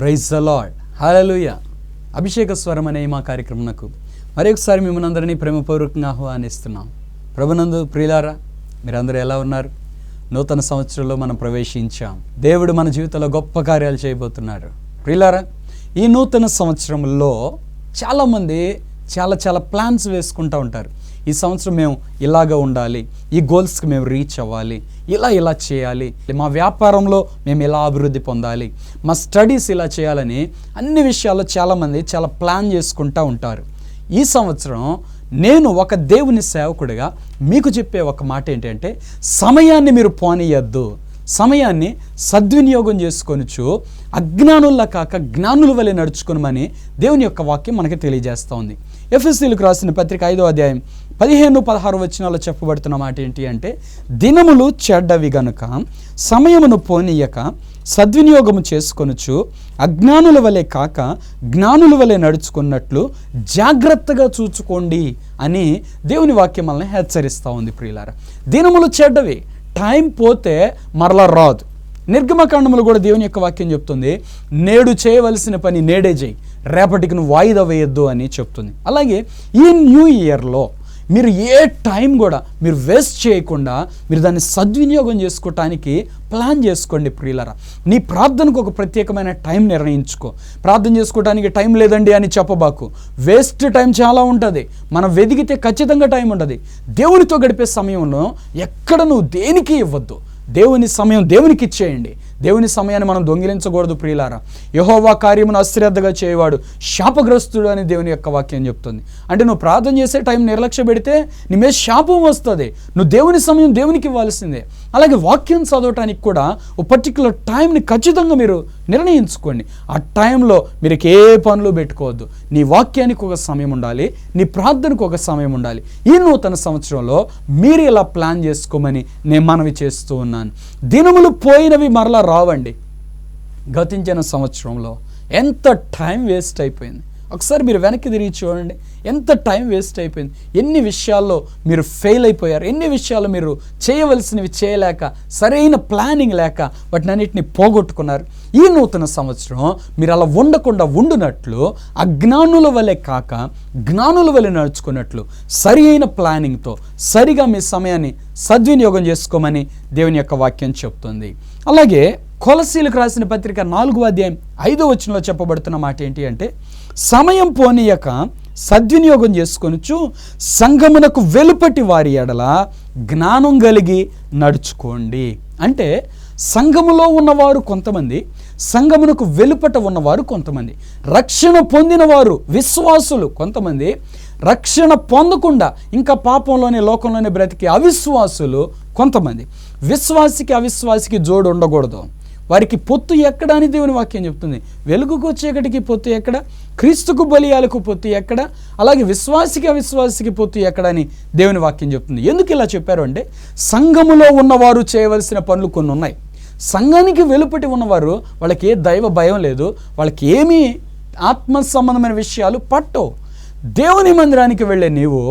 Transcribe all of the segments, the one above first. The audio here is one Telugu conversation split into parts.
ప్రైజ్ ద లార్డ్, హల్లెలూయా. అభిషేక స్వరం అనే మా కార్యక్రమంకు మరొకసారి మిమ్మల్ని అందరినీ ప్రేమపూర్వకంగా ఆహ్వానిస్తున్నాం. ప్రభునందు ప్రియులారా, మీరందరూ ఎలా ఉన్నారు? నూతన సంవత్సరంలో మనం ప్రవేశించాం. దేవుడు మన జీవితంలో గొప్ప కార్యాలు చేయబోతున్నారు. ప్రియులారా, ఈ నూతన సంవత్సరంలో చాలామంది చాలా ప్లాన్స్ వేసుకుంటూ ఉంటారు. ఈ సంవత్సరం మేము ఇలాగ ఉండాలి, ఈ గోల్స్కి మేము రీచ్ అవ్వాలి, ఇలా చేయాలి, మా వ్యాపారంలో మేము ఇలా అభివృద్ధి పొందాలి, మా స్టడీస్ ఇలా చేయాలని అన్ని విషయాల్లో చాలామంది చాలా ప్లాన్ చేసుకుంటూ ఉంటారు. ఈ సంవత్సరం నేను ఒక దేవుని సేవకుడిగా మీకు చెప్పే ఒక మాట ఏంటంటే, సమయాన్ని మీరు పోనీయద్దు, సమయాన్ని సద్వినియోగం చేసుకొనుచు అజ్ఞానుల్లా కాక జ్ఞానుల వలె నడుచుకునమని దేవుని యొక్క వాక్యం మనకి తెలియజేస్తూ ఉంది. ఎఫెసీయులకు రాసిన పత్రిక 5వ అధ్యాయం 15-16 వచనాల్లో చెప్పబడుతున్న మాట ఏంటి అంటే, దినములు చెడ్డవి గనుక సమయమును పోనీయక సద్వినియోగము చేసుకొనుచు అజ్ఞానుల వలె కాక జ్ఞానుల వలె నడుచుకున్నట్లు జాగ్రత్తగా చూచుకోండి అని దేవుని వాక్యం మనల్ని హెచ్చరిస్తూ ఉంది. ప్రియులారా, దినములు చెడ్డవి, టైం పోతే మరలా రాదు. నిర్గమకాండములు కూడా దేవుని యొక్క వాక్యం చెప్తుంది, నేడు చేయవలసిన పని నేడే చేయి, రేపటికి నువ్వు వాయిదా వేయొద్దు అని చెప్తుంది. అలాగే ఈ న్యూ ఇయర్లో మీరు ఏ టైం కూడా మీరు వేస్ట్ చేయకుండా మీరు దాన్ని సద్వినియోగం చేసుకోవటానికి ప్లాన్ చేసుకోండి. ప్రియులారా, నీ ప్రార్థనకు ఒక ప్రత్యేకమైన టైం నిర్ణయించుకో. ప్రార్థన చేసుకోవడానికి టైం లేదండి అని చెప్పబాకు. వేస్ట్ టైం చాలా ఉంటుంది, మనం వెదిగితే ఖచ్చితంగా టైం ఉంటుంది. దేవునితో గడిపే సమయంలో ఎక్కడ నువ్వు దేనికి ఇవ్వద్దు, దేవుని సమయం దేవునికి ఇచ్చేయండి. దేవుని సమయాన్ని మనం దొంగిలించకూడదు. ప్రియులారా, యెహోవా కార్యమును అశ్రద్ధగా చేయవాడు శాపగ్రస్తుడు అని దేవుని యొక్క వాక్యం చెప్తుంది. అంటే నువ్వు ప్రార్థన చేసే టైం నిర్లక్ష్య పెడితే నీ మీద శాపం వస్తుంది. నువ్వు దేవుని సమయం దేవునికి ఇవ్వాల్సిందే. అలాగే వాక్యం చదవటానికి కూడా ఒక పర్టికులర్ టైంని ఖచ్చితంగా మీరు నిర్ణయించుకోండి. ఆ టైంలో మీరు ఏ పనులు పెట్టుకోవద్దు. నీ వాక్యానికి ఒక సమయం ఉండాలి, నీ ప్రార్థనకు ఒక సమయం ఉండాలి. ఈ నూతన సంవత్సరంలో మీరు ఇలా ప్లాన్ చేసుకోమని నేను మనవి చేస్తూ ఉన్నాను. దినములు పోయినవి మరలా రావండి. గతించిన సంవత్సరంలో ఎంత టైం వేస్ట్ అయిపోయింది. ఒకసారి మీరు వెనక్కి తిరిగి చూడండి, ఎంత టైం వేస్ట్ అయిపోయింది. ఎన్ని విషయాల్లో మీరు ఫెయిల్ అయిపోయారు, ఎన్ని విషయాల్లో మీరు చేయవలసినవి చేయలేక, సరైన ప్లానింగ్ లేక వాటిని అన్నిటిని పోగొట్టుకున్నారు. ఈ నూతన సంవత్సరం మీరు అలా ఉండకుండా ఉండునట్లు అజ్ఞానుల వలె కాక జ్ఞానుల వలె నడుచుకున్నట్లు సరి అయిన ప్లానింగ్తో సరిగా మీ సమయాన్ని సద్వినియోగం చేసుకోమని దేవుని యొక్క వాక్యం చెప్తుంది. అలాగే కొలసీలకు రాసిన పత్రిక 4వ అధ్యాయం 5వ వచనంలో చెప్పబడుతున్న మాట ఏంటి అంటే, సమయం పోనీయక సద్వినియోగం చేసుకొనుచు సంఘమునకు వెలుపటి వారి ఎడల జ్ఞానం కలిగి నడుచుకోండి. అంటే సంఘములో ఉన్నవారు కొంతమంది, సంఘమునకు వెలుపట ఉన్నవారు కొంతమంది, రక్షణ పొందిన వారు విశ్వాసులు కొంతమంది, రక్షణ పొందకుండా ఇంకా పాపంలోనే లోకంలోనే బ్రతికి అవిశ్వాసులు కొంతమంది. విశ్వాసికి అవిశ్వాసికి జోడు ఉండకూడదు. వారికి పొత్తు ఎక్కడ అని దేవుని వాక్యం చెప్తుంది. వెలుగుకు చీకటికి పొత్తు ఎక్కడ, క్రీస్తుకు బలియాలకు పొత్తు ఎక్కడ, అలాగే విశ్వాసికి అవిశ్వాసికి పొత్తు ఎక్కడ అని దేవుని వాక్యం చెప్తుంది. ఎందుకు ఇలా చెప్పారు అంటే, సంఘములో ఉన్నవారు చేయవలసిన పనులు కొన్ని ఉన్నాయి. సంఘానికి వెలుపటి ఉన్నవారు వాళ్ళకి ఏ దైవ భయం లేదు, వాళ్ళకి ఏమీ ఆత్మ సంబంధమైన విషయాలు పట్టవు. దేవుని మందిరానికి వెళ్ళే నీవు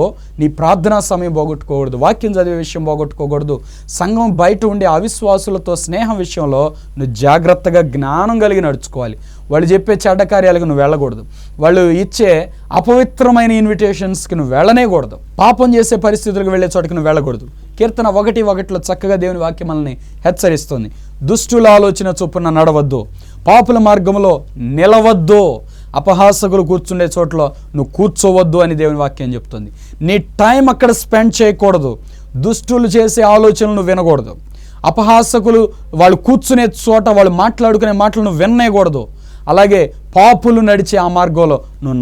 నీ ప్రార్థనా సమయం పోగొట్టుకోకూడదు, వాక్యం చదివే విషయం పోగొట్టుకోకూడదు. సంఘం బయట ఉండే అవిశ్వాసులతో స్నేహం విషయంలో నువ్వు జాగ్రత్తగా జ్ఞానం కలిగి నడుచుకోవాలి. వాళ్ళు చెప్పే చెడ్డ కార్యాలకు నువ్వు వెళ్ళకూడదు, వాళ్ళు ఇచ్చే అపవిత్రమైన ఇన్విటేషన్స్కి నువ్వు వెళ్ళనేకూడదు, పాపం చేసే పరిస్థితులకు వెళ్ళే చోటకి నువ్వు వెళ్ళకూడదు. కీర్తన 1:1 చక్కగా దేవుని వాక్యం మనల్ని హెచ్చరిస్తుంది. దుష్టుల ఆలోచన చొప్పున నడవద్దు, పాపుల మార్గంలో నిలవద్దు, అపహాసకులు కూర్చుండే చోట్ల నువ్వు కూర్చోవద్దు అని దేవుని వాక్యం చెప్తుంది. నీ టైం అక్కడ స్పెండ్ చేయకూడదు. దుష్టులు చేసే ఆలోచనలు నువ్వు వినకూడదు. అపహాసకులు వాళ్ళు కూర్చునే చోట వాళ్ళు మాట్లాడుకునే మాటలు నువ్వు వినకూడదు. అలాగే పాపులు నడిచే ఆ మార్గంలో నువ్వు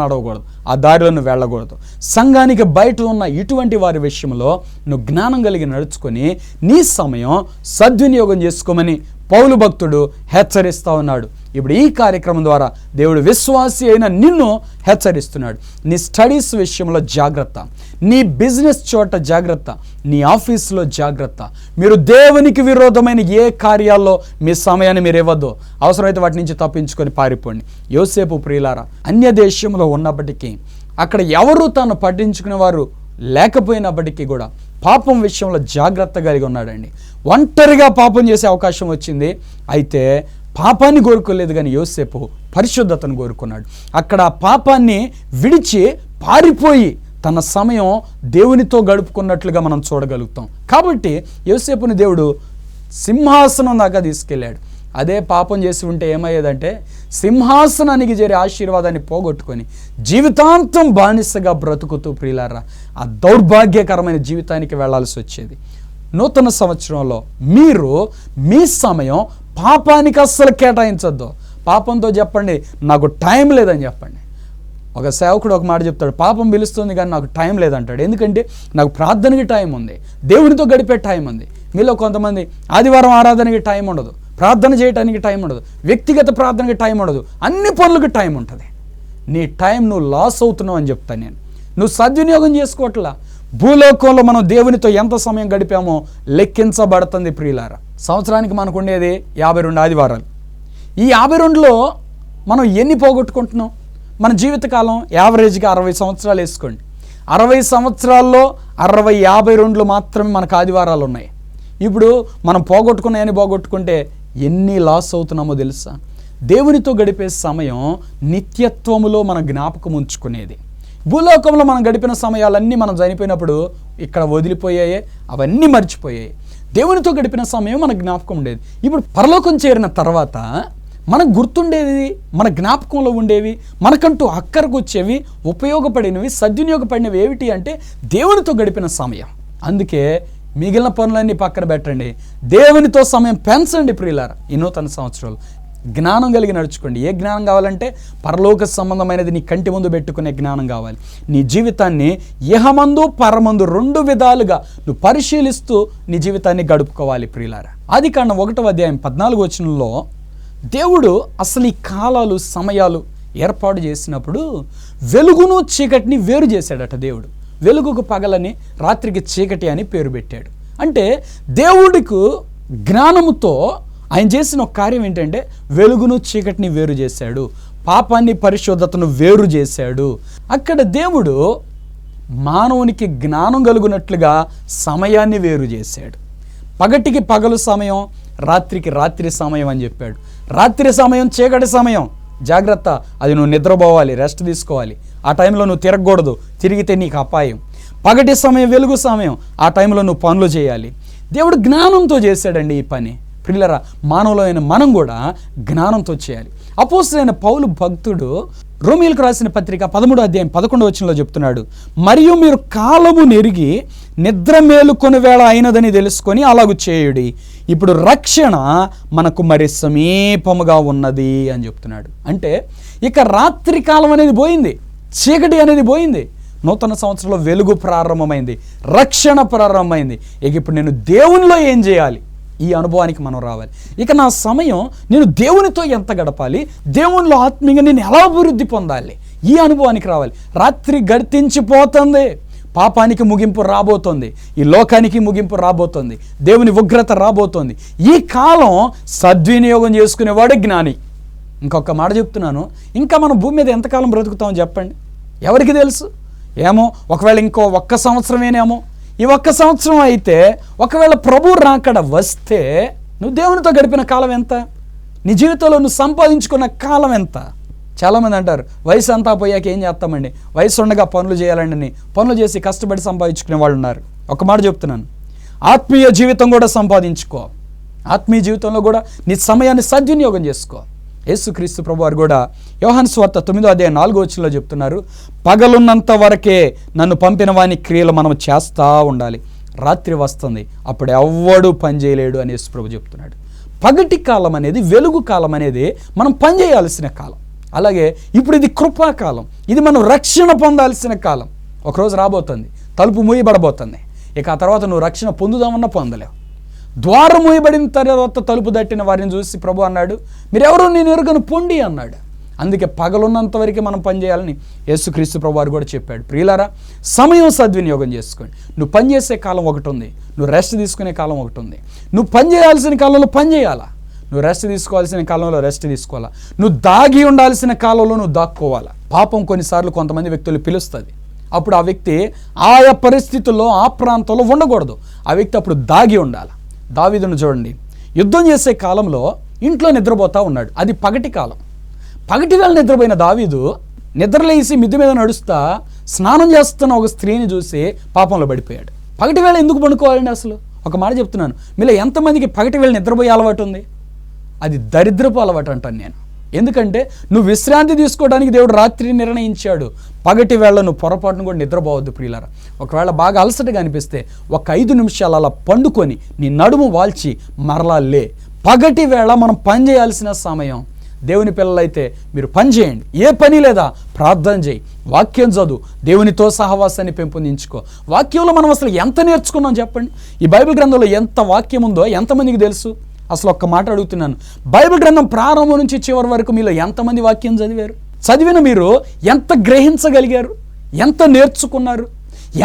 నడవకూడదు, ఆ దారిలో నువ్వు వెళ్ళకూడదు. సంఘానికి బయట ఉన్న ఇటువంటి వారి విషయంలో నువ్వు జ్ఞానం కలిగి నడుచుకొని నీ సమయం సద్వినియోగం చేసుకోమని పౌలు భక్తుడు హెచ్చరిస్తూ ఉన్నాడు. ఇప్పుడు ఈ కార్యక్రమం ద్వారా దేవుడు విశ్వాసి అయిన నిన్ను హెచ్చరిస్తున్నాడు. నీ స్టడీస్ విషయంలో జాగ్రత్త, నీ బిజినెస్ చోట జాగ్రత్త, నీ ఆఫీస్లో జాగ్రత్త. మీరు దేవునికి విరోధమైన ఏ కార్యాల్లో మీ సమయాన్ని మీరు ఇవ్వద్దు. అవసరమైతే వాటి నుంచి తప్పించుకొని పారిపోండి. యోసేపు ప్రియులారా, అన్య దేశంలో ఉన్నప్పటికీ అక్కడ ఎవరు తాను పట్టించుకునేవారు లేకపోయినప్పటికీ కూడా పాపం విషయంలో జాగ్రత్త కలిగి ఉన్నాడండి. ఒంటరిగా పాపం చేసే అవకాశం వచ్చింది. అయితే పాపాన్ని కోరుకోలేదు, కానీ యోసేపు పరిశుద్ధతను కోరుకున్నాడు. అక్కడ ఆ పాపాన్ని విడిచి పారిపోయి తన సమయం దేవునితో గడుపుకున్నట్లుగా మనం చూడగలుగుతాం. కాబట్టి యోసేపుని దేవుడు సింహాసనం దాకా తీసుకెళ్ళాడు. అదే పాపం చేసి ఉంటే ఏమయ్యేదంటే సింహాసనానికి చేరే ఆశీర్వాదాన్ని పోగొట్టుకొని జీవితాంతం బానిసగా బ్రతుకుతూ ప్రియులారా ఆ దౌర్భాగ్యకరమైన జీవితానికి వెళ్లాల్సి వచ్చేది. నూతన సంవత్సరంలో మీరు మీ సమయం పాపానికి అస్సలు కేటాయించొద్దు. పాపంతో చెప్పండి, నాకు టైం లేదని చెప్పండి. ఒక సేవకుడు ఒక మాట చెప్తాడు, పాపం పిలుస్తుంది కానీ నాకు టైం లేదంటాడు. ఎందుకంటే నాకు ప్రార్థనకి టైం ఉంది, దేవునితో గడిపే టైం ఉంది. మీలో కొంతమంది ఆదివారం ఆరాధనకి టైం ఉండదు, ప్రార్థన చేయడానికి టైం ఉండదు, వ్యక్తిగత ప్రార్థనకి టైం ఉండదు, అన్ని పనులకు టైం ఉంటుంది. నీ టైం నువ్వు లాస్ అవుతున్నావు అని చెప్తాను నేను. నువ్వు సద్వినియోగం చేసుకోవట్లా. భూలోకంలో మనం దేవునితో ఎంత సమయం గడిపామో లెక్కించబడుతుంది ప్రియులారా. సంవత్సరానికి మనకు ఉండేది 52 ఆదివారాలు. ఈ 52లో మనం ఎన్ని పోగొట్టుకుంటున్నాం? మన జీవితకాలం యావరేజ్గా 60 సంవత్సరాలు వేసుకోండి. 60 సంవత్సరాల్లో 52 మాత్రమే మనకు ఆదివారాలు ఉన్నాయి. ఇప్పుడు మనం పోగొట్టుకున్నాయని పోగొట్టుకుంటే ఎన్ని లాస్ అవుతున్నామో తెలుసా? దేవునితో గడిపే సమయం నిత్యత్వములో మన జ్ఞాపకం ఉంచుకునేది. భూలోకంలో మనం గడిపిన సమయాలన్నీ మనం చనిపోయినప్పుడు ఇక్కడ వదిలిపోయాయి, అవన్నీ మర్చిపోయాయి. దేవునితో గడిపిన సమయం మన జ్ఞాపకం ఉండేది. ఇప్పుడు పరలోకం చేరిన తర్వాత మనకు గుర్తుండేది, మన జ్ఞాపకంలో ఉండేవి, మనకంటూ అక్కరకు వచ్చేవి, ఉపయోగపడినవి, సద్వినియోగపడినవి ఏమిటి అంటే దేవునితో గడిపిన సమయం. అందుకే మిగిలిన పనులన్నీ పక్కన పెట్టండి, దేవునితో సమయం పెంచండి ప్రియులారా. ఈ నూతన సంవత్సరాలు జ్ఞానం కలిగి నడుచుకోండి. ఏ జ్ఞానం కావాలంటే పరలోక సంబంధమైనది నీ కంటి ముందు పెట్టుకునే జ్ఞానం కావాలి. నీ జీవితాన్ని ఇహమందు పరమందు 2 విధాలుగా నువ్వు పరిశీలిస్తూ నీ జీవితాన్ని గడుపుకోవాలి ప్రియులారా. ఆదికాండం 1వ అధ్యాయం 14వ వచనంలో దేవుడు అసలు ఈ కాలాలు సమయాలు ఏర్పాటు చేసినప్పుడు వెలుగును చీకటిని వేరు చేశాడట. దేవుడు వెలుగుకు పగలని, రాత్రికి చీకటి అని పేరు పెట్టాడు. అంటే దేవుడికి జ్ఞానముతో ఆయన చేసిన ఒక కార్యం ఏంటంటే వెలుగును చీకటిని వేరు చేశాడు, పాపాన్ని పరిశుద్ధతను వేరు చేశాడు. అక్కడ దేవుడు మానవునికి జ్ఞానం కలుగునట్లుగా సమయాన్ని వేరు చేశాడు. పగటికి పగలు సమయం, రాత్రికి రాత్రి సమయం అని చెప్పాడు. రాత్రి సమయం చీకటి సమయం, జాగ్రత్త, అది నువ్వు నిద్రపోవాలి, రెస్ట్ తీసుకోవాలి. ఆ టైంలో నువ్వు తిరగకూడదు, తిరిగితే నీకు అపాయం. పగటి సమయం వెలుగు సమయం, ఆ టైంలో నువ్వు పనులు చేయాలి. దేవుడు జ్ఞానంతో చేశాడండి ఈ పని. ప్రియులారా, మానవులైన మనం కూడా జ్ఞానంతో చేయాలి. అపోస్తలుడైన పౌలు భక్తుడు రోమీయులకు రాసిన పత్రిక 13వ అధ్యాయం 11వ వచనంలో చెప్తున్నాడు, మరియు మీరు కాలము నెరిగి నిద్ర మేలుకొని వేళ అయినదని తెలుసుకొని అలాగు చేయుడి, ఇప్పుడు రక్షణ మనకు మరి సమీపముగా ఉన్నది అని చెప్తున్నాడు. అంటే ఇక రాత్రి కాలం అనేది పోయింది, చీకటి అనేది పోయింది. నూతన సంవత్సరంలో వెలుగు ప్రారంభమైంది, రక్షణ ప్రారంభమైంది. ఇక ఇప్పుడు నేను దేవునిలో ఏం చేయాలి, ఈ అనుభవానికి మనం రావాలి. ఇక నా సమయం నేను దేవునితో ఎంత గడపాలి, దేవునిలో ఆత్మీయంగా నేను ఎలా అభివృద్ధి పొందాలి, ఈ అనుభవానికి రావాలి. రాత్రి గడిచించిపోతుంది, పాపానికి ముగింపు రాబోతోంది, ఈ లోకానికి ముగింపు రాబోతోంది, దేవుని ఉగ్రత రాబోతోంది. ఈ కాలం సద్వినియోగం చేసుకునేవాడే జ్ఞాని. ఇంకొక మాట చెప్తున్నాను, ఇంకా మనం భూమి మీద ఎంతకాలం బ్రతుకుతామో చెప్పండి, ఎవరికి తెలుసు? ఏమో, ఒకవేళ ఇంకో 1 సంవత్సరమేనేమో. ఈ 1 సంవత్సరం అయితే ఒకవేళ ప్రభు రాకడ వస్తే నువ్వు దేవునితో గడిపిన కాలం ఎంత? నీ జీవితంలో నువ్వు సంపాదించుకున్న కాలం ఎంత? చాలామంది అంటారు, వయసు అంతా పోయాక ఏం చేస్తామండి, వయసు ఉండగా పనులు చేయాలండి, పనులు చేసి కష్టపడి సంపాదించుకునే వాళ్ళు ఉన్నారు. ఒక మాట చెప్తున్నాను, ఆత్మీయ జీవితం కూడా సంపాదించుకో. ఆత్మీయ జీవితంలో కూడా నీ సమయాన్ని సద్వినియోగం చేసుకో. యేసుక్రీస్తు ప్రభు వారు కూడా యోహాను సువార్త 9వ అధ్యాయం 4వ వచనంలో చెప్తున్నారు, పగలున్నంత వరకే నన్ను పంపిన వాని క్రియలు మనం చేస్తూ ఉండాలి, రాత్రి వస్తుంది అప్పుడు ఎవ్వడు పని చేయలేడు అని యేసు ప్రభు చెప్తున్నాడు. పగటి కాలం అనేది, వెలుగు కాలం అనేది మనం పని చేయాల్సిన కాలం. అలాగే ఇప్పుడు ఇది కృపాకాలం, ఇది మనం రక్షణ పొందాల్సిన కాలం. ఒకరోజు రాబోతుంది, తలుపు మూయబడబోతుంది. ఇక ఆ తర్వాత నువ్వు రక్షణ పొందుదామన్నా పొందలేవు. ద్వారం మూయబడిన తర్వాత తలుపు తట్టిన వారిని చూసి ప్రభు అన్నాడు, మీరెవరో నేను ఎరుగను పొండి అన్నాడు. అందుకే పగలున్నంత వరకు మనం పనిచేయాలని యేసుక్రీస్తు ప్రభు వారు కూడా చెప్పాడు. ప్రియులారా, సమయం సద్వినియోగం చేసుకోండి. నువ్వు పనిచేసే కాలం ఒకటి ఉంది, నువ్వు రెస్ట్ తీసుకునే కాలం ఒకటి ఉంది. నువ్వు పని చేయాల్సిన కాలంలో పని చేయాలా, నువ్వు రెస్ట్ తీసుకోవాల్సిన కాలంలో రెస్ట్ తీసుకోవాలా, నువ్వు దాగి ఉండాల్సిన కాలంలో నువ్వు దాక్కోవాలా. పాపం కొన్నిసార్లు కొంతమంది వ్యక్తులు పిలుస్తుంది, అప్పుడు ఆ వ్యక్తి ఆయా పరిస్థితుల్లో ఆ ప్రాంతంలో ఉండకూడదు, ఆ వ్యక్తి అప్పుడు దాగి ఉండాలి. దావీదును చూడండి, యుద్ధం చేసే కాలంలో ఇంట్లో నిద్రపోతూ ఉన్నాడు. అది పగటి కాలం. పగటి వేళ నిద్రపోయిన దావీదు నిద్రలేసి మిద్ది మీద నడుస్తా స్నానం చేస్తున్న ఒక స్త్రీని చూసి పాపంలో పడిపోయాడు. పగటి వేళ ఎందుకు పండుకోవాలండి? అసలు ఒక మాట చెప్తున్నాను, మీలో ఎంతమందికి పగటి వేళ నిద్రపోయే అలవాటు ఉంది? అది దరిద్రపు అలవాటు అంటాను నేను. ఎందుకంటే నువ్వు విశ్రాంతి తీసుకోవడానికి దేవుడు రాత్రి నిర్ణయించాడు. పగటి వేళ నువ్వు పొరపాటును కూడా నిద్రపోవద్దు ప్రియులారా. ఒకవేళ బాగా అలసటగా అనిపిస్తే ఒక 5 నిమిషాలు అలా పండుకొని నీ నడుము వాల్చి మరలా లే. పగటి వేళ మనం పని చేయాల్సిన సమయం. దేవుని పిల్లలైతే మీరు పని చేయండి. ఏ పని లేదా ప్రార్థన చేయి, వాక్యం చదువు, దేవునితో సహవాసాన్ని పెంపొందించుకో. వాక్యంలో మనం అసలు ఎంత నేర్చుకున్నాం చెప్పండి. ఈ బైబిల్ గ్రంథంలో ఎంత వాక్యం ఉందో ఎంతమందికి తెలుసు? అసలు ఒక్క మాట అడుగుతున్నాను, బైబిల్ గ్రంథం ప్రారంభం నుంచి చివరి వరకు మీలో ఎంతమంది వాక్యం చదివారు? చదివిన మీరు ఎంత గ్రహించగలిగారు? ఎంత నేర్చుకున్నారు?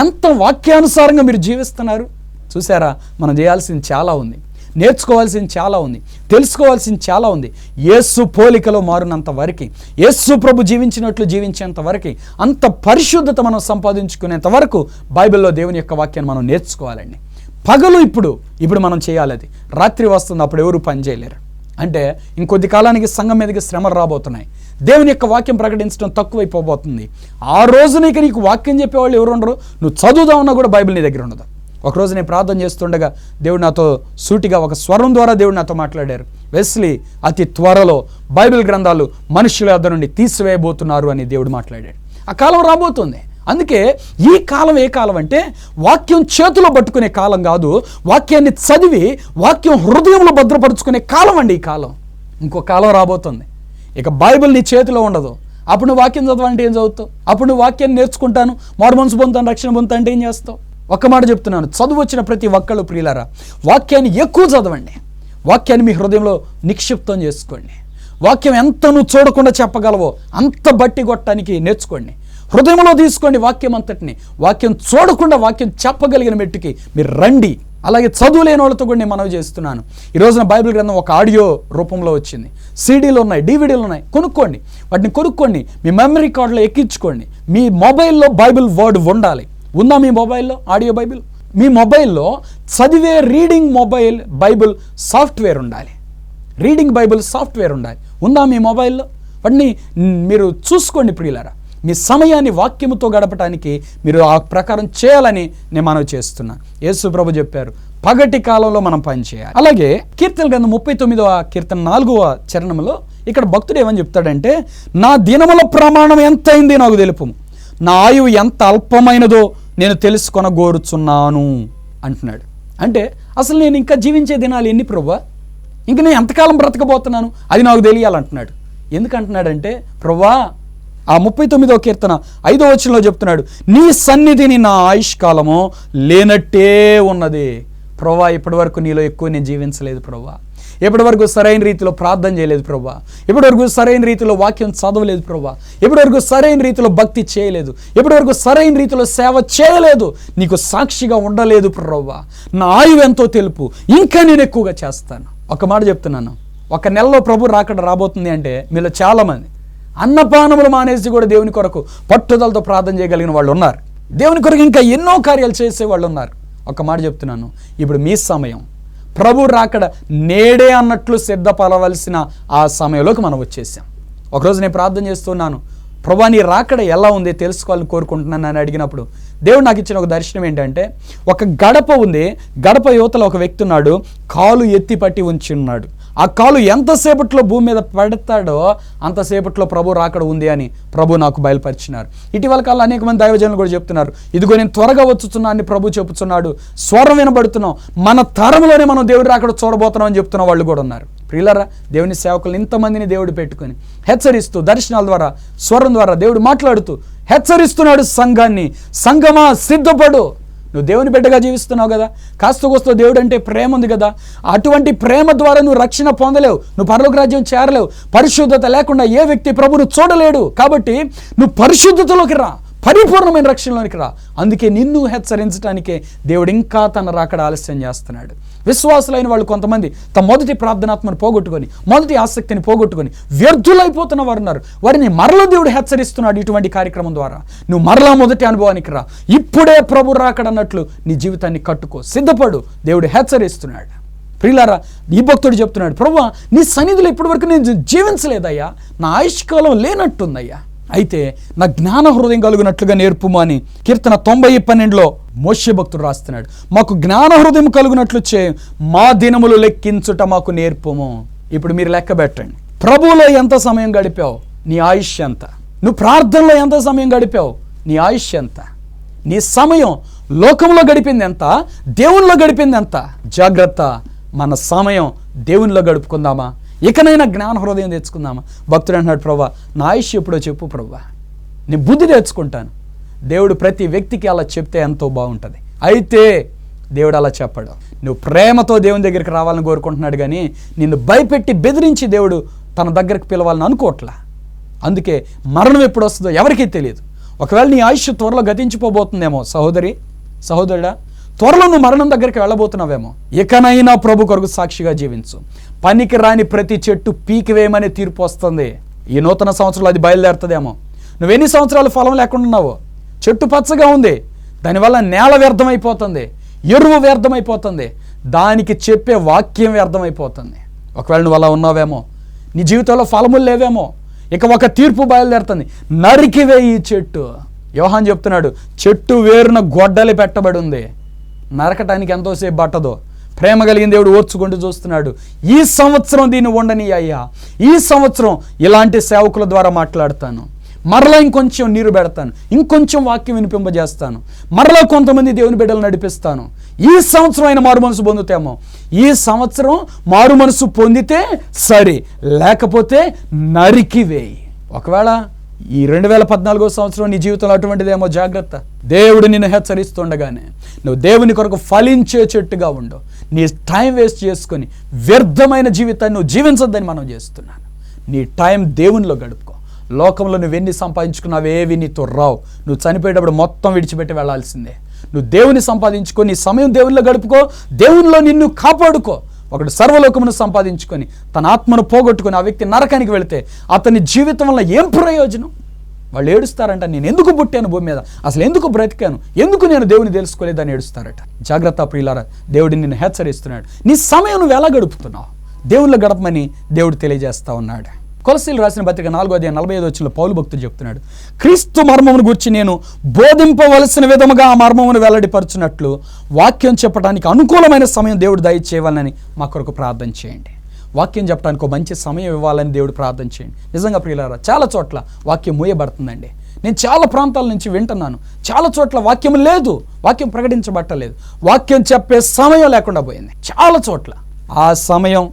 ఎంత వాక్యానుసారంగా మీరు జీవిస్తున్నారు? చూసారా, మనం చేయాల్సింది చాలా ఉంది, నేర్చుకోవాల్సింది చాలా ఉంది, తెలుసుకోవాల్సింది చాలా ఉంది. యేసు పోలికలో మారినంత వరకు, యేసు ప్రభు జీవించినట్లు జీవించేంత వరకు, అంత పరిశుద్ధత మనం సంపాదించుకునేంత వరకు బైబిల్లో దేవుని యొక్క వాక్యాన్ని మనం నేర్చుకోవాలండి. పగలు ఇప్పుడు మనం చేయాలి. అది రాత్రి వస్తుంది, అప్పుడు ఎవరు పని చేయలేరు. అంటే ఇంకొద్ది కాలానికి సంఘం మీదకి శ్రమలు రాబోతున్నాయి. దేవుని యొక్క వాక్యం ప్రకటించడం తక్కువైపోబోతుంది. ఆ రోజు నీకు వాక్యం చెప్పేవాళ్ళు ఎవరు ఉండరు. నువ్వు చదువుదామన్నా కూడా బైబిల్ నీ దగ్గర ఉండదు. ఒకరోజు నేను ప్రార్థన చేస్తుండగా దేవుడు నాతో సూటిగా ఒక స్వరం ద్వారా దేవుడు నాతో మాట్లాడారు. వెస్లీ, అతి త్వరలో బైబిల్ గ్రంథాలు మనుషుల వద్ద నుండి తీసివేయబోతున్నారు అని దేవుడు మాట్లాడాడు. ఆ కాలం రాబోతుంది. అందుకే ఈ కాలం ఏ కాలం అంటే వాక్యం చేతిలో పట్టుకునే కాలం కాదు, వాక్యాన్ని చదివి వాక్యం హృదయంలో భద్రపరుచుకునే కాలం అండి ఈ కాలం. ఇంకో కాలం రాబోతుంది. ఇక బైబిల్ నీ చేతిలో ఉండదు. అప్పుడు నువ్వు వాక్యం చదవాలంటే ఏం చదువుతావు? అప్పుడు నువ్వు వాక్యాన్ని నేర్చుకుంటాను, మారు మనసు పొందుతాను, రక్షణ పొందుతా అంటే ఏం చేస్తావు? ఒక్క మాట చెప్తున్నాను, చదువు వచ్చిన ప్రతి ఒక్కళ్ళు ప్రియులారా వాక్యాన్ని ఎక్కువ చదవండి. వాక్యాన్ని మీ హృదయంలో నిక్షిప్తం చేసుకోండి. వాక్యం ఎంత నువ్వు చూడకుండా చెప్పగలవో అంత బట్టి కొట్టడానికి నేర్చుకోండి. హృదయంలో తీసుకోండి వాక్యం అంతటిని. వాక్యం చూడకుండా వాక్యం చెప్పగలిగిన మెట్టుకి మీరు రండి. అలాగే చదువు లేని వాళ్ళతో కూడా నేను మనవి చేస్తున్నాను. ఈ రోజున బైబిల్ గ్రంథం ఒక ఆడియో రూపంలో వచ్చింది. సీడీలు ఉన్నాయి, డివిడీలు ఉన్నాయి, కొనుక్కోండి. వాటిని కొనుక్కోండి, మీ మెమరీ కార్డులో ఎక్కించుకోండి. మీ మొబైల్లో బైబిల్ వర్డ్ ఉండాలి. ఉందా మీ మొబైల్లో ఆడియో బైబిల్? మీ మొబైల్లో చదివే రీడింగ్ బైబిల్ సాఫ్ట్వేర్ ఉండాలి. రీడింగ్ బైబిల్ సాఫ్ట్వేర్ ఉండాలి. ఉందా మీ మొబైల్లో? వాటిని మీరు చూసుకోండి ప్రియులారా. మీ సమయాన్ని వాక్యముతో గడపడానికి మీరు ఆ ప్రకారం చేయాలని నేను మనవి చేస్తున్నాను. యేసు ప్రభు చెప్పారు, పగటి కాలంలో మనం పని చేయాలి. అలాగే కీర్తన గ్రంథం 39వ కీర్తన 4వ చరణంలో ఇక్కడ భక్తుడు ఏమని చెప్తాడంటే, నా దినముల ప్రమాణం ఎంత అయింది నాకు తెలుపుము, నా ఆయువు ఎంత అల్పమైనదో నేను తెలుసుకొనగోరుచున్నాను అంటున్నాడు. అంటే అసలు నేను ఇంకా జీవించే దినాలు ఎన్ని ప్రభువా? ఇంక నేను ఎంతకాలం బ్రతకబోతున్నాను అది నాకు తెలియాలంటున్నాడు. ఎందుకంటున్నాడంటే, ప్రభువా ఆ 39వ కీర్తన 5వ వచనంలో చెప్తున్నాడు, నీ సన్నిధిని నా ఆయుష్కాలము లేనట్టే ఉన్నది. ప్రభువా ఇప్పటి వరకు నీలో ఎక్కువ నేను జీవించలేదు ప్రభువా. ఇప్పటి వరకు సరైన రీతిలో ప్రార్థన చేయలేదు ప్రభువా. ఇప్పటి వరకు సరైన రీతిలో వాక్యం చదవలేదు ప్రభువా. ఇప్పటి వరకు సరైన రీతిలో భక్తి చేయలేదు. ఇప్పటి వరకు సరైన రీతిలో సేవ చేయలేదు. నీకు సాక్షిగా ఉండలేదు ప్రభువా. నా ఆయువు ఎంతో తెలుపు, ఇంకా నేను ఎక్కువగా చేస్తాను. ఒక మాట చెప్తున్నాను, ఒక నెలలో ప్రభు రాకడ రాబోతుంది అంటే మీలో చాలామంది అన్నపానములు మానేసి కూడా దేవుని కొరకు పట్టుదలతో ప్రార్థన చేయగలిగిన వాళ్ళు ఉన్నారు. దేవుని కొరకు ఇంకా ఎన్నో కార్యాలు చేసే వాళ్ళు ఉన్నారు. ఒక మాట చెప్తున్నాను, ఇప్పుడు మీ సమయం. ప్రభు రాకడ నేడే అన్నట్లు సిద్ధపడవలసిన ఆ సమయంలోకి మనం వచ్చేసాం. ఒకరోజు నేను ప్రార్థన చేస్తున్నాను, ప్రభా నీ రాకడ ఎలా ఉంది తెలుసుకోవాలని కోరుకుంటున్నాను అని అడిగినప్పుడు దేవుడు నాకు ఇచ్చిన ఒక దర్శనం ఏంటంటే, ఒక గడప ఉంది, గడప యువతల ఒక వ్యక్తి ఉన్నాడు, కాలు ఎత్తి పట్టి ఉంచి ఉన్నాడు. ఆ కాలు ఎంతసేపట్లో భూమి మీద పెడతాడో అంతసేపట్లో ప్రభు రాకడ ఉంది అని ప్రభు నాకు బయలుపరిచినారు. ఇటీవల కాలంలో అనేక మంది దైవజనులు కూడా చెప్తున్నారు, ఇదిగో నేను త్వరగా వచ్చుతున్నా అని ప్రభు చెప్తున్నాడు. స్వరం వినబడుతున్నాం, మన తరంలోనే మనం దేవుడి రాకడ చూడబోతున్నాం అని చెప్తున్న వాళ్ళు కూడా ఉన్నారు. ప్రియులారా, దేవుని సేవకులను ఇంతమందిని దేవుడు పెట్టుకొని హెచ్చరిస్తూ, దర్శనాల ద్వారా స్వరం ద్వారా దేవుడు మాట్లాడుతూ హెచ్చరిస్తున్నాడు సంఘాన్ని. సంఘమా సిద్ధపడు, నువ్వు దేవుని బిడ్డగా జీవిస్తున్నావు కదా, కాస్త కోస్తో దేవుడు అంటే ప్రేమ ఉంది కదా, అటువంటి ప్రేమ ద్వారా నువ్వు రక్షణ పొందలేవు, నువ్వు పరలోక రాజ్యం చేరలేవు. పరిశుద్ధత లేకుండా ఏ వ్యక్తి ప్రభువును చూడలేడు. కాబట్టి నువ్వు పరిశుద్ధతలోకి రా, పరిపూర్ణమైన రక్షణలోనికి రా. అందుకే నిన్ను హెచ్చరించడానికే దేవుడు ఇంకా తన రాకడ ఆలస్యం చేస్తున్నాడు. విశ్వాసులైన వాళ్ళు కొంతమంది తమ మొదటి ప్రార్థనాత్మను పోగొట్టుకొని, మొదటి ఆసక్తిని పోగొట్టుకొని వ్యర్థులైపోతున్న వారు ఉన్నారు. వారిని మరలా దేవుడు హెచ్చరిస్తున్నాడు ఇటువంటి కార్యక్రమం ద్వారా. నువ్వు మరలా మొదటి అనుభవానికి రా, ఇప్పుడే ప్రభు రాకడ అన్నట్లు నీ జీవితాన్ని కట్టుకో, సిద్ధపడు. దేవుడు హెచ్చరిస్తున్నాడు. ప్రియులారా, ఈ భక్తుడు చెప్తున్నాడు, ప్రభువా నీ సన్నిధిలో ఇప్పటివరకు నేను జీవించలేదయ్యా, నా ఆయుష్కాలం లేనట్టుందయ్యా, అయితే నా జ్ఞాన హృదయం కలుగునట్లుగా నేర్పుము అని కీర్తన 90:12 మోషే భక్తుడు రాస్తున్నాడు. మాకు జ్ఞాన హృదయం కలుగునట్లు మా దినములు లెక్కించుట మాకు నేర్పుము. ఇప్పుడు మీరు లెక్క పెట్టండి, ప్రభువులో ఎంత సమయం గడిపావు, నీ ఆయుష్ ఎంత? నువ్వు ప్రార్థనలో ఎంత సమయం గడిపావు, నీ ఆయుష్ ఎంత? నీ సమయం లోకంలో గడిపింది ఎంత, దేవునిలో గడిపింది ఎంత? జాగ్రత్త, మన సమయం దేవునిలో గడుపుకుందామా? ఇకనైనా జ్ఞాన హృదయం తెచ్చుకుందామా? భక్తుడు అంటున్నాడు, ప్రభువా నా ఆయుష్ ఎప్పుడో చెప్పు ప్రభువా, నేను బుద్ధి తెచ్చుకుంటాను. దేవుడు ప్రతి వ్యక్తికి అలా చెప్తే ఎంతో బాగుంటుంది. అయితే దేవుడు అలా చెప్పడు. నువ్వు ప్రేమతో దేవుని దగ్గరికి రావాలని కోరుకుంటున్నాడు, కానీ నిన్ను భయపెట్టి బెదిరించి దేవుడు తన దగ్గరికి పిలవాలని అనుకోవట్లా. అందుకే మరణం ఎప్పుడు వస్తుందో ఎవరికీ తెలియదు. ఒకవేళ నీ ఆయుష్ త్వరలో గతించిపోబోతుందేమో సహోదరి, సహోదరుడా, త్వరలో నువ్వు మరణం దగ్గరికి వెళ్ళబోతున్నావేమో. ఇకనైనా ప్రభు కొరకు సాక్షిగా జీవించు. పనికి రాని ప్రతి చెట్టు పీకివేయమనే తీర్పు వస్తుంది. ఈ నూతన సంవత్సరంలో అది బయలుదేరుతుందేమో. నువ్వెన్ని సంవత్సరాలు ఫలం లేకుండా ఉన్నావో, చెట్టు పచ్చగా ఉంది, దానివల్ల నేల వ్యర్థమైపోతుంది, ఎరువు వ్యర్థమైపోతుంది, దానికి చెప్పే వాక్యం వ్యర్థమైపోతుంది. ఒకవేళ నువ్వు అలా ఉన్నావేమో, నీ జీవితంలో ఫలములు లేవేమో, ఇక ఒక తీర్పు బయలుదేరుతుంది, నరికివేయి ఈ చెట్టు. యోహాన్ చెప్తున్నాడు, చెట్టు వేరున గొడ్డలి పెట్టబడి ఉంది, నరకటానికి ఎంతోసేపు పట్టదో. ప్రేమ కలిగిన దేవుడు ఓర్చుకుంటూ చూస్తున్నాడు. ఈ సంవత్సరం దీన్ని ఉండని అయ్యా, ఈ సంవత్సరం ఇలాంటి సేవకుల ద్వారా మాట్లాడతాను, మరలా ఇంకొంచెం నీరు పెడతాను, ఇంకొంచెం వాక్యం వినిపింపజేస్తాను, మరలా కొంతమంది దేవుని బిడ్డలు నడిపిస్తాను. ఈ సంవత్సరం ఆయన మారు మనసు పొందుతామో, ఈ సంవత్సరం మారు మనసు పొందితే సరే, లేకపోతే నరికివేయి. ఒకవేళ ఈ 2014 సంవత్సరం నీ జీవితంలో అటువంటిదేమో, జాగ్రత్త. దేవుడు నిన్ను హెచ్చరిస్తుండగానే నువ్వు దేవుని కొరకు ఫలించే చెట్టుగా ఉండు. నీ టైం వేస్ట్ చేసుకొని వ్యర్థమైన జీవితాన్ని నువ్వు జీవించొద్దని మనం చేస్తున్నాను. నీ టైం దేవునిలో గడుపుకో. లోకంలో నువ్వెన్ని సంపాదించుకున్నావు ఏవి నీతో రావు. నువ్వు చనిపోయేటప్పుడు మొత్తం విడిచిపెట్టి వెళ్లాల్సిందే. నువ్వు దేవుని సంపాదించుకో, నీ సమయం దేవునిలో గడుపుకో, దేవునిలో నిన్ను కాపాడుకో. ఒకడు సర్వలోకమును సంపాదించుకొని తన ఆత్మను పోగొట్టుకుని ఆ వ్యక్తి నరకానికి వెళితే అతని జీవితం వల్ల ఏం ప్రయోజనం? వాళ్ళు ఏడుస్తారంట, నేను ఎందుకు పుట్టాను భూమి మీద, అసలు ఎందుకు బ్రతికాను, ఎందుకు నేను దేవుని తెలుసుకోలేదని ఏడుస్తారట. జాగ్రత్త ప్రియులారా, దేవుడు నిన్ను హెచ్చరిస్తున్నాడు. నీ సమయం నువ్వు ఎలా గడుపుతున్నావు, దేవునిలో గడపమని దేవుడు తెలియజేస్తా ఉన్నాడు. కొలసీలు రాసిన పత్రిక 4:45 పౌలు భక్తుడు చెప్తున్నాడు, క్రీస్తు మర్మమును గురించి నేను బోధింపవలసిన విధముగా ఆ మర్మమును వెల్లడిపరచున్నట్లు వాక్యం చెప్పడానికి అనుకూలమైన సమయం దేవుడు దయచేయాలని మా కొరకు ప్రార్థన చేయండి. వాక్యం చెప్పడానికి ఒక మంచి సమయం ఇవ్వాలని దేవుడు ప్రార్థన చేయండి. నిజంగా ప్రియులారా, చాలా చోట్ల వాక్యం మూయబడుతుందండి. నేను చాలా ప్రాంతాల నుంచి వింటున్నాను, చాలా చోట్ల వాక్యం లేదు, వాక్యం ప్రకటించబట్టలేదు, వాక్యం చెప్పే సమయం లేకుండా పోయింది చాలా చోట్ల. ఆ సమయం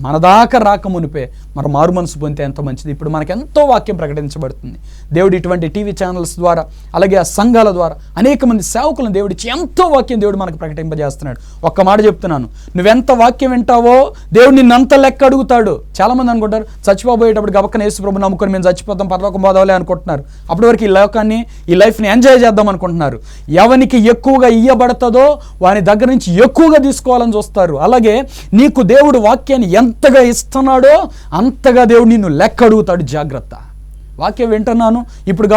మన దాకా రాకమునిపే మన మారు మనసు పొందితే ఎంతో మంచిది. ఇప్పుడు మనకు ఎంతో వాక్యం ప్రకటించబడుతుంది. దేవుడు ఇటువంటి టీవీ ఛానల్స్ ద్వారా, అలాగే ఆ సంఘాల ద్వారా అనేక మంది సేవకులను దేవుడిచ్చి ఎంతో వాక్యం దేవుడు మనకు ప్రకటింపజేస్తున్నాడు. ఒక్క మాట చెప్తున్నాను, నువ్వెంత వాక్యం వింటావో దేవుడు నిన్నంత లెక్క అడుగుతాడు. చాలామంది అనుకుంటారు చచ్చిపోబోయేటప్పుడు గబక్కన యేసు ప్రభు నమ్ముకొని మేము చచ్చిపోతాం, పరలోకం పోదాంలే అనుకుంటున్నారు. అప్పటి వరకు ఈ లోకాన్ని, ఈ లైఫ్ని ఎంజాయ్ చేద్దాం అనుకుంటున్నారు. ఎవరికి ఎక్కువగా ఇయ్యబడతాదో వాని దగ్గర నుంచి ఎక్కువగా తీసుకోవాలని చూస్తారు. అలాగే నీకు దేవుడు వాక్యాన్ని ఎంతగా ఇస్తున్నాడో అంతగా దేవుడు నిన్ను లెక్క అడుగుతాడు. జాగ్రత్త. వాక్యం వింటున్నాను, ఇప్పుడు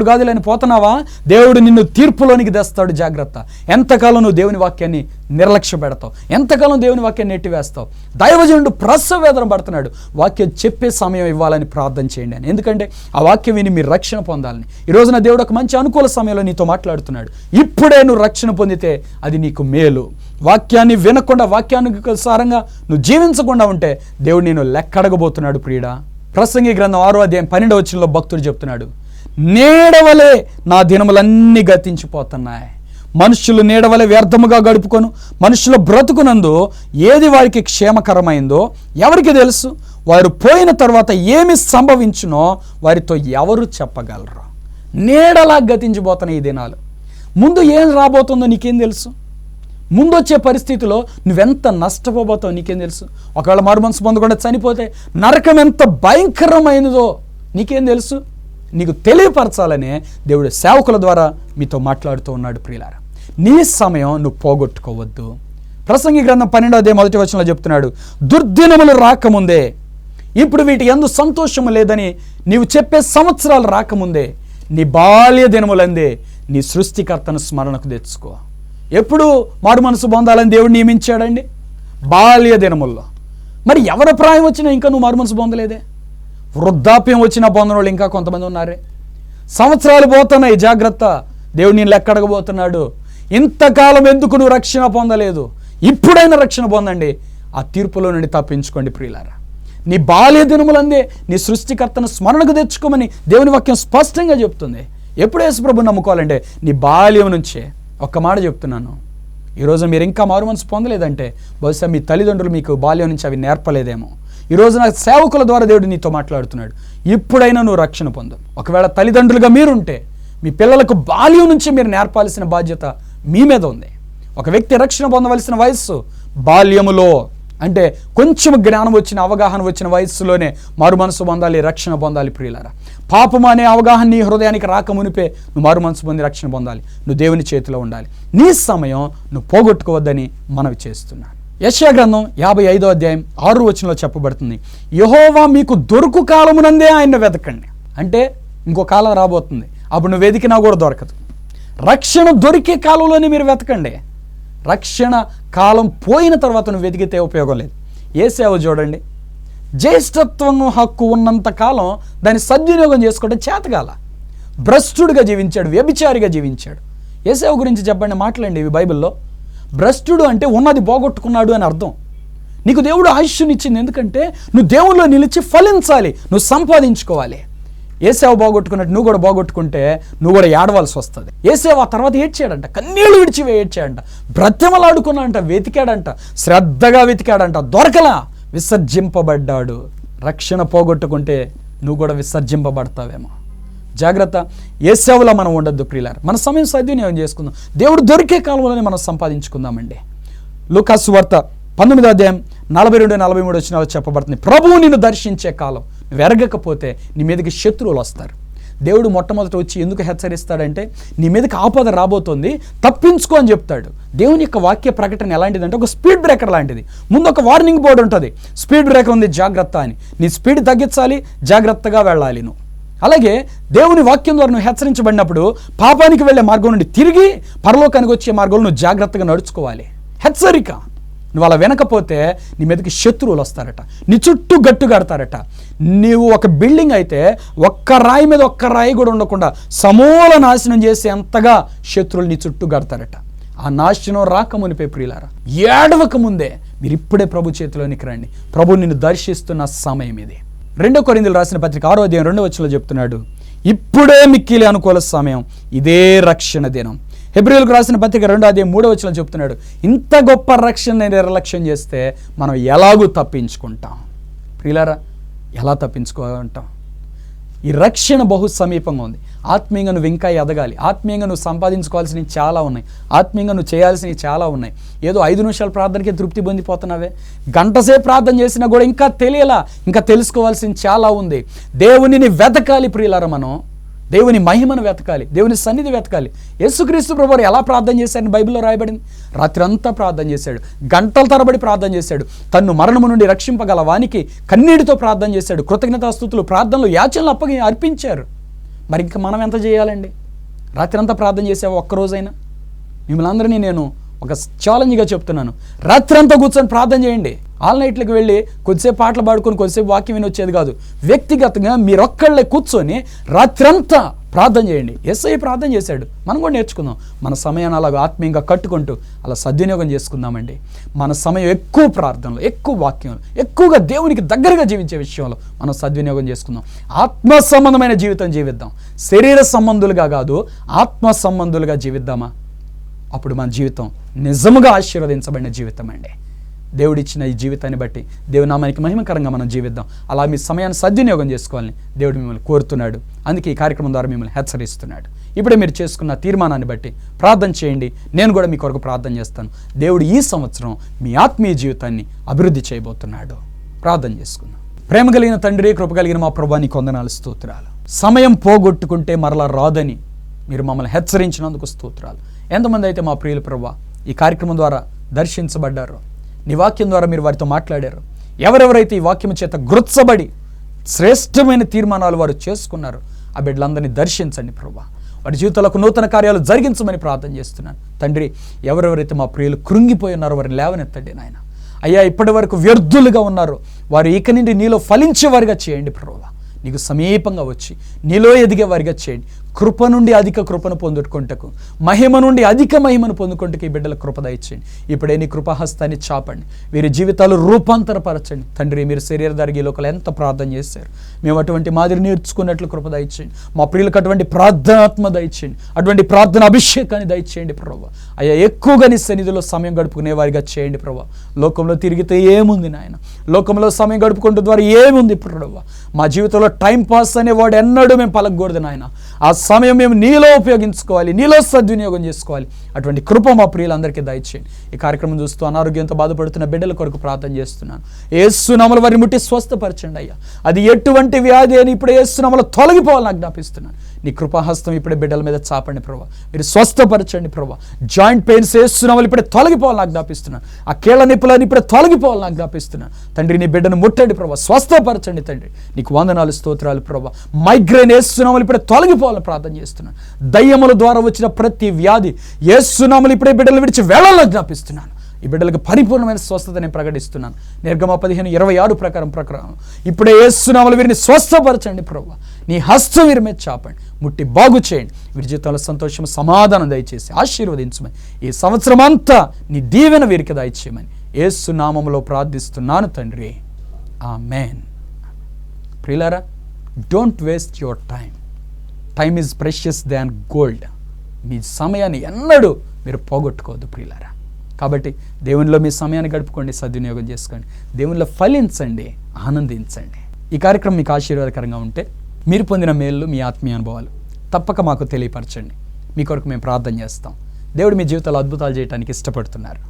కాదులే అని పోతున్నావా, దేవుడు నిన్ను తీర్పులోనికి తెస్తాడు. జాగ్రత్త. ఎంతకాలం నువ్వు దేవుని వాక్యాన్ని నిర్లక్ష్య పెడతావు, ఎంతకాలం దేవుని వాక్యాన్ని నెట్టివేస్తావు. దైవజనుడు ప్రసవేదన పడుతున్నాడు, వాక్యం చెప్పే సమయం ఇవ్వాలని ప్రార్థన చేయండి అని. ఎందుకంటే ఆ వాక్యం విని మీరు రక్షణ పొందాలని. ఈ రోజున దేవుడు ఒక మంచి అనుకూల సమయంలో నీతో మాట్లాడుతున్నాడు. ఇప్పుడే నువ్వు రక్షణ పొందితే అది నీకు మేలు. వాక్యాన్ని వినకుండా, వాక్యానుసారంగా నువ్వు జీవించకుండా ఉంటే దేవుడు నేను లెక్కడగబోతున్నాడు. ప్రియుడా, ప్రసంగి గ్రంథం 6:12 భక్తుడు చెప్తున్నాడు, నీడవలే నా దినములన్నీ గతించిపోతున్నాయి. మనుషులు నీడవలే వ్యర్థముగా గడుపుకొను మనుషుల బ్రతుకునందు ఏది వారికి క్షేమకరమైందో ఎవరికి తెలుసు? వారు పోయిన తర్వాత ఏమి సంభవించునో వారితో ఎవరు చెప్పగలరు? నీడలా గతించిపోతున్నాయి ఈ దినాలు. ముందు ఏం రాబోతుందో నీకేం తెలుసు? ముందొచ్చే పరిస్థితిలో నువ్వెంత నష్టపోబోతావు నీకేం తెలుసు? ఒకవేళ మారు మనసు పొందకుండా చనిపోతే నరకం ఎంత భయంకరమైనదో నీకేం తెలుసు? నీకు తెలియపరచాలనే దేవుడు సేవకుల ద్వారా మీతో మాట్లాడుతూ ఉన్నాడు. ప్రియులారా, నీ సమయం నువ్వు పోగొట్టుకోవద్దు. ప్రసంగి గ్రంథం 12:1 చెప్తున్నాడు, దుర్దినములు రాకముందే, ఇప్పుడు వీటి యందు సంతోషము లేదని నీవు చెప్పే సంవత్సరాలు రాకముందే నీ బాల్య దినములందే నీ సృష్టికర్తను స్మరణకు తెచ్చుకో. ఎప్పుడు మారు మనసు పొందాలని దేవుడు నియమించాడండి? బాల్య దినముల్లో. మరి ఎవరి ప్రాయం వచ్చినా ఇంకా నువ్వు మారు మనసు పొందలేదే? వృద్ధాప్యం వచ్చినా పొందని వాళ్ళు ఇంకా కొంతమంది ఉన్నారే. సంవత్సరాలు పోతున్నాయి, జాగ్రత్త, దేవుడు నేను లెక్కడగబోతున్నాడు. ఇంతకాలం ఎందుకు నువ్వు రక్షణ పొందలేదు? ఇప్పుడైనా రక్షణ పొందండి, ఆ తీర్పులో నుండి తప్పించుకోండి ప్రియులారా. నీ బాల్య దినములందే నీ సృష్టికర్తను స్మరణకు తెచ్చుకోమని దేవుని వాక్యం స్పష్టంగా చెప్తుంది. ఎప్పుడు యేసుప్రభుని నమ్ముకోవాలంటే నీ బాల్యం నుంచే. ఒక్క మాట చెప్తున్నాను, ఈరోజు మీరు ఇంకా మారు మనసు పొందలేదంటే బహుశా మీ తల్లిదండ్రులు మీకు బాల్యం నుంచి అవి నేర్పలేదేమో. ఈరోజు నా సేవకుల ద్వారా దేవుడు నీతో మాట్లాడుతున్నాడు, ఇప్పుడైనా నువ్వు రక్షణ పొందు. ఒకవేళ తల్లిదండ్రులుగా మీరుంటే మీ పిల్లలకు బాల్యం నుంచి మీరు నేర్పాల్సిన బాధ్యత మీ మీద ఉంది. ఒక వ్యక్తి రక్షణ పొందవలసిన వయస్సు బాల్యములో, అంటే కొంచెం జ్ఞానం వచ్చిన, అవగాహన వచ్చిన వయస్సులోనే మారు మనసు పొందాలి, రక్షణ పొందాలి ప్రియులారా. పాపము అనే అవగాహన నీ హృదయానికి రాకమునిపే నువ్వు మారు మనసు పొంది రక్షణ పొందాలి. నువ్వు దేవుని చేతిలో ఉండాలి. నీ సమయం నువ్వు పోగొట్టుకోవద్దని మనవి చేస్తున్నాను. యెషయా గ్రంథం 55వ అధ్యాయం 6వ వచనంలో చెప్పబడుతుంది, యెహోవా మీకు దొరుకు కాలమునందే ఆయన్ని వెతకండి. అంటే ఇంకో కాలం రాబోతుంది, అప్పుడు నువ్వు వెతికినా కూడా దొరకదు. రక్షణ దొరికే కాలంలోనే మీరు వెతకండి. రక్షణ కాలం పోయిన తర్వాత నువ్వు వెతికితే ఉపయోగం లేదు. యేసేవ చూడండి, జ్యేష్ఠత్వం హక్కు ఉన్నంత కాలం దాన్ని సద్వినియోగం చేసుకుంటే చేతగాల. భ్రష్టుడిగా జీవించాడు, వ్యభిచారిగా జీవించాడు. యేసేవ గురించి చెప్పండి, మాట్లాడండి ఇవి బైబిల్లో. భ్రష్టుడు అంటే ఉన్నది పోగొట్టుకున్నాడు అని అర్థం. నీకు దేవుడు ఆయుష్నిచ్చింది ఎందుకంటే నువ్వు దేవుల్లో నిలిచి ఫలించాలి, నువ్వు సంపాదించుకోవాలి. యేసేవ బాగొట్టుకున్నట్టు నువ్వు కూడా బాగొట్టుకుంటే నువ్వు కూడా ఏడవలసి వస్తుంది. యేసేవ ఆ తర్వాత ఏడ్చాడంట, కన్నీళ్లు విడిచి ఏడ్చాడంట, బ్రతిమలాడుకున్నాడంట, వెతికాడంట, శ్రద్ధగా వెతికాడంట, దొరకలా, విసర్జింపబడ్డాడు. రక్షణ పోగొట్టుకుంటే నువ్వు కూడా విసర్జింపబడతావేమో. జాగ్రత్త, యేసేవలా మనం ఉండొద్దు ప్రియులారా. మన సమయం సద్వినియోగం చేసుకుందాం, దేవుడు దొరికే కాలంలోనే మనం సంపాదించుకుందామండి. లూకా సువార్త 19వ అధ్యాయం 42-43 వచనాలు చెప్పబడుతుంది, ప్రభువు నిన్ను దర్శించే కాలం నువ్వు ఎరగకపోతే నీ మీదకి శత్రువులు వస్తారు. దేవుడు మొట్టమొదట వచ్చి ఎందుకు హెచ్చరిస్తాడంటే నీ మీదకి ఆపద రాబోతుంది, తప్పించుకో అని చెప్తాడు. దేవుని యొక్క వాక్య ప్రకటన ఎలాంటిదంటే ఒక స్పీడ్ బ్రేకర్ లాంటిది. ముందు ఒక వార్నింగ్ బోర్డు ఉంటుంది, స్పీడ్ బ్రేకర్ ఉంది జాగ్రత్త అని. నీ స్పీడ్ తగ్గించాలి, జాగ్రత్తగా వెళ్ళాలి నువ్వు. అలాగే దేవుని వాక్యం ద్వారా నువ్వు హెచ్చరించబడినప్పుడు పాపానికి వెళ్ళే మార్గం నుండి తిరిగి పరలోకానికి వచ్చే మార్గంలో నువ్వు జాగ్రత్తగా నడుచుకోవాలి. హెచ్చరిక. నువ్వు అలా వినకపోతే నీ మీదకి శత్రువులు వస్తారట, నీ చుట్టూ గట్టు కడతారట. నీవు ఒక బిల్డింగ్ అయితే ఒక్క రాయి మీద ఒక్క రాయి కూడా ఉండకుండా సమూల నాశనం చేసే అంతగా శత్రువులు నీ చుట్టూ కడతారట. ఆ నాశనం రాకమునిపే ప్రియులారా, ఏడవక ముందే మీరు ఇప్పుడే ప్రభు చేతిలోనికి రండి. ప్రభు నిన్ను దర్శిస్తున్న సమయం ఇది. 2 కొరింథీయులకు రాసిన పత్రిక 6వ అధ్యాయం 2వ వచనంలో చెప్తున్నాడు, ఇప్పుడే మిక్కిలి అనుకూల సమయం, ఇదే రక్షణ దినం. హెబ్రీయులకు రాసిన పత్రిక 2వ అధ్యాయం 3వ వచనంలో చెప్తున్నాడు, ఇంత గొప్ప రక్షణ నిర్లక్ష్యం చేస్తే మనం ఎలాగూ తప్పించుకుంటాం. ప్రియులారా, ఎలా తప్పించుకుంటాం? ఈ రక్షణ బహు సమీపంగా ఉంది. ఆత్మీయంగా నువ్వు ఇంకా ఎదగాలి, ఆత్మీయంగా నువ్వు సంపాదించుకోవాల్సినవి చాలా ఉన్నాయి, ఆత్మీయంగా నువ్వు చేయాల్సినవి చాలా ఉన్నాయి. ఏదో 5 నిమిషాల ప్రార్థనకే తృప్తి పొందిపోతున్నావే, గంటసేపు ప్రార్థన చేసినా కూడా ఇంకా తెలియలా, ఇంకా తెలుసుకోవాల్సింది చాలా ఉంది. దేవునిని వెతకాలి ప్రియులారా, మనం దేవుని మహిమను వెతకాలి, దేవుని సన్నిధి వెతకాలి. యేసుక్రీస్తు ప్రభువు ఎలా ప్రార్థన చేశాడని బైబిల్లో రాయబడింది. రాత్రి అంతా ప్రార్థన చేశాడు, గంటల తరబడి ప్రార్థన చేశాడు, తన్ను మరణము నుండి రక్షింపగల వానికి కన్నీటితో ప్రార్థన చేశాడు. కృతజ్ఞతాస్తుతులు, ప్రార్థనలు, యాచనలు అర్పించారు. మరి ఇంకా మనం ఎంత చేయాలండి? రాత్రి అంతా ప్రార్థన చేసావా ఒక్కరోజైనా? మిమ్మల్ని అందరినీ నేను ఒక ఛాలెంజ్గా చెప్తున్నాను, రాత్రి అంతా కూర్చొని ప్రార్థన చేయండి. ఆల్ నైట్లకు వెళ్ళి కొద్దిసేపు పాటలు పాడుకొని కొద్దిసేపు వాక్యం విని వచ్చేది కాదు. వ్యక్తిగతంగా మీరొక్కళ్ళే కూర్చొని రాత్రంతా ప్రార్థన చేయండి. యేసయ్య ప్రార్థన చేశాడు, మనం కూడా నేర్చుకుందాం. మన సమయాన్ని అలాగ ఆత్మీయంగా కట్టుకుంటూ అలా సద్వినియోగం చేసుకుందామండి. మన సమయం ఎక్కువ ప్రార్థనలు, ఎక్కువ వాక్యంలో, ఎక్కువగా దేవునికి దగ్గరగా జీవించే విషయంలో మనం సద్వినియోగం చేసుకుందాం. ఆత్మ సంబంధమైన జీవితం జీవిద్దాం, శరీర సంబంధులుగా కాదు, ఆత్మ సంబంధులుగా జీవిద్దామా? అప్పుడు మన జీవితం నిజముగా ఆశీర్వదించబడిన జీవితం అండి. దేవుడిచ్చిన ఈ జీవితాన్ని బట్టి దేవుని నామానికి మహిమకరంగా మనం జీవిద్దాం. అలా మీ సమయాన్ని సద్వినియోగం చేసుకోవాలని దేవుడు మిమ్మల్ని కోరుతున్నాడు. అందుకే ఈ కార్యక్రమం ద్వారా మిమ్మల్ని హెచ్చరిస్తున్నాడు. ఇప్పుడే మీరు చేసుకున్న తీర్మానాన్ని బట్టి ప్రార్థన చేయండి, నేను కూడా మీ కొరకు ప్రార్థన చేస్తాను. దేవుడు ఈ సంవత్సరం మీ ఆత్మీయ జీవితాన్ని అభివృద్ధి చేయబోతున్నాడు. ప్రార్థన చేసుకుందాం. ప్రేమ కలిగిన తండ్రి, కృప కలిగిన మా ప్రభువా, నీకు వందనాలు, స్తోత్రాలు. సమయం పోగొట్టుకుంటే మరలా రాదని మీరు మమ్మల్ని హెచ్చరించినందుకు స్తోత్రాలు. ఎంతమంది అయితే మా ప్రియుల ప్రభువా ఈ కార్యక్రమం ద్వారా దర్శించబడ్డారో, నీ వాక్యం ద్వారా మీరు వారితో మాట్లాడారు, ఎవరెవరైతే ఈ వాక్యం చేత గుర్చబడి శ్రేష్టమైన తీర్మానాలు వారు చేసుకున్నారు, ఆ బిడ్డలందరినీ దర్శించండి ప్రభువా. వారి జీవితాలకు నూతన కార్యాలు జరిగించమని ప్రార్థన చేస్తున్నాను తండ్రి. ఎవరెవరైతే మా ప్రియులు కృంగిపోయి ఉన్నారో వారిని లేవనెత్తండి నాయన. అయ్యా ఇప్పటి వరకు వ్యర్థులుగా ఉన్నారు, వారు ఇక నుండి నీలో ఫలించేవారిగా చేయండి ప్రభువా. నీకు సమీపంగా వచ్చి నీలో ఎదిగే వారిగా చేయండి. కృప నుండి అధిక కృపను పొందుకుంటకు, మహిమ నుండి అధిక మహిమను పొందుకుంటకు ఈ బిడ్డల కృప దయచేయండి. ఇప్పుడే నీ కృపాహస్తాన్ని చాపండి, వీరి జీవితాలు రూపాంతరపరచండి. తండ్రి, మీరు శరీరధారికి లోకలు ఎంత ప్రార్థన చేశారు, మేము అటువంటి మాదిరి నేర్చుకున్నట్లు కృప దయచేయండి. మా ప్రియులకు అటువంటి ప్రార్థనాత్మ దయచేయండి, అటువంటి ప్రార్థన అభిషేకాన్ని దయచేయండి ప్రభువా. అయ్యా ఎక్కువగా నీ సన్నిధిలో సమయం గడుపుకునే వారిగా చేయండి ప్రభువా. లోకంలో తిరిగితే ఏముంది నాయన, లోకంలో సమయం గడుపుకుంటూ ద్వారా ఏముంది ప్రభువా. మా జీవితంలో టైం పాస్ అనేవాడు ఎన్నడూ మేము పలకకూడదు నాయన. ఆ సమయం మేము నీలో ఉపయోగించుకోవాలి, నీలో సద్వినియోగం చేసుకోవాలి. అటువంటి కృప మా ప్రియులందరికీ దయచేయండి. ఈ కార్యక్రమం చూస్తూ అనారోగ్యంతో బాధపడుతున్న బిడ్డల కొరకు ప్రార్థన చేస్తున్నాను. యేసు నామములో వారిని ముట్టి స్వస్థపరచండి అయ్యా. అది ఎటువంటి వ్యాధి అని ఇప్పుడు యేసు నామములో తొలగిపోవాలని ఆజ్ఞాపిస్తున్నాను. నీ కృపాహస్తం ఇప్పుడే బిడ్డల మీద చాపండి ప్రభా, మీరు స్వస్థపరచండి ప్రభా. జాయింట్ పెయిన్స్ యేసు నామములో ఇప్పుడే తొలగిపోవాలని ఆజ్ఞాపిస్తున్నాను. ఆ కీళ్ళ నొప్పులని ఇప్పుడే తొలగిపోవాలని ఆజ్ఞాపిస్తున్నాను. తండ్రి, నీ బిడ్డను ముట్టండి ప్రభా, స్వస్థపరచండి తండ్రి. నీకు వందనాలు, స్తోత్రాలు ప్రభా. మైగ్రేన్ యేసు నామములో ఇప్పుడే తొలగిపోవాలని ప్రార్థన చేస్తున్నాను. దయ్యముల ద్వారా వచ్చిన ప్రతి వ్యాధి యేసు నామములో ఇప్పుడే బిడ్డలు విడిచి వెళ్ళాలని ఆజ్ఞాపిస్తున్నాను. ఈ బిడ్డలకు పరిపూర్ణమైన స్వస్థత నేను ప్రకటిస్తున్నాను. నిర్గమ 15:26 ప్రకారం ఇప్పుడే యేసు నామములో వీరిని స్వస్థపరచండి ప్రభువా. నీ హస్తం వీరి మీద చాపండి, ముట్టి బాగు చేయండి. వీరి జీవితంలో సంతోషం, సమాధానం దయచేసి ఆశీర్వదించమని, ఈ సంవత్సరం అంతా నీ దీవెన వీరికి దయచేయమని యేసు నామములో ప్రార్థిస్తున్నాను తండ్రి, ఆమేన్. ప్రియులారా, don't waste your time. Time is precious than gold. మీ సమయాన్ని ఎన్నడూ మీరు పోగొట్టుకోవద్దు ప్రియులారా. కాబట్టి దేవునిలో మీ సమయాన్ని గడుపుకోండి, సద్వినియోగం చేసుకోండి, దేవునిలో ఫలించండి, ఆనందించండి. ఈ కార్యక్రమం మీకు ఆశీర్వాదకరంగా ఉంటే మీరు పొందిన మేలు, మీ ఆత్మీయ అనుభవాలు తప్పక మాకు తెలియపరచండి. మీ కొరకు మేము ప్రార్థన చేస్తాం. దేవుడు మీ జీవితాల్లో అద్భుతాలు చేయడానికి ఇష్టపడుతున్నారు.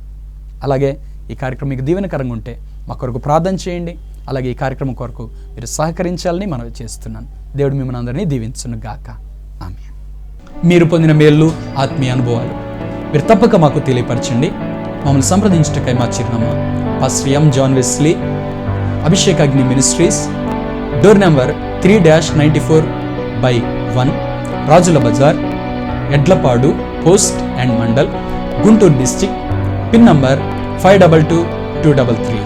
అలాగే ఈ కార్యక్రమం మీకు దీవెనకరంగా ఉంటే మా కొరకు ప్రార్థన చేయండి. అలాగే ఈ కార్యక్రమం కొరకు మీరు సహకరించాలని మనవి చేస్తున్నాను. దేవుడు మిమ్మల్ని అందరినీ దీవించును గాక. ఆమేన్. మీరు పొందిన మేలు, ఆత్మీయ అనుభవాలు మీరు తప్పక మాకు తెలియపరచండి. మమ్మల్ని సంప్రదించటకై మా చిరునామా pastor M. John Wesley, Abhishek Agni ministries, door number 3-94/1, Rajula Bazar, Edlapadu post and mandal, Guntur district. Pin number 522233.